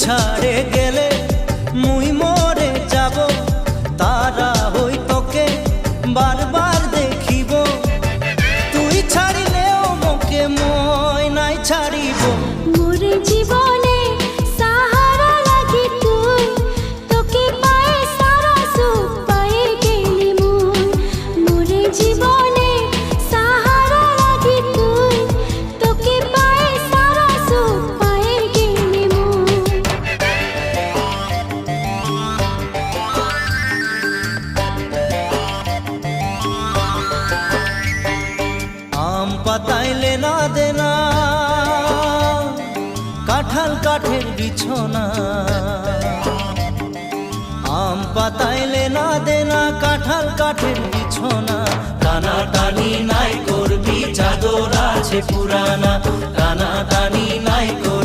ছাড়ে গেলে মুই মরে যাব, তারা হই তোকে বারবার দেখিব। তুই ছাড়িলেও মোকে মই নাই ছাড়িব। মোর জীবনে সাহারা লাগি তুই, তোকে পায়ে সারা সুখ পায়ে গেলি মুই। মোর জীবনে সাহারা লাগি তুই, তোকে পায়ে সারা সুখ পায়ে গেলি মুই। আম পাতাইলে না দেনা, কাঁঠাল কাঠের বিছনা। আম পাতাইলে না দেনা, কাঁঠাল কাঠের বিছনা। টানা টানি নাই করবি, চাদর আছে পুরানা। টানা টানি নাই করবি।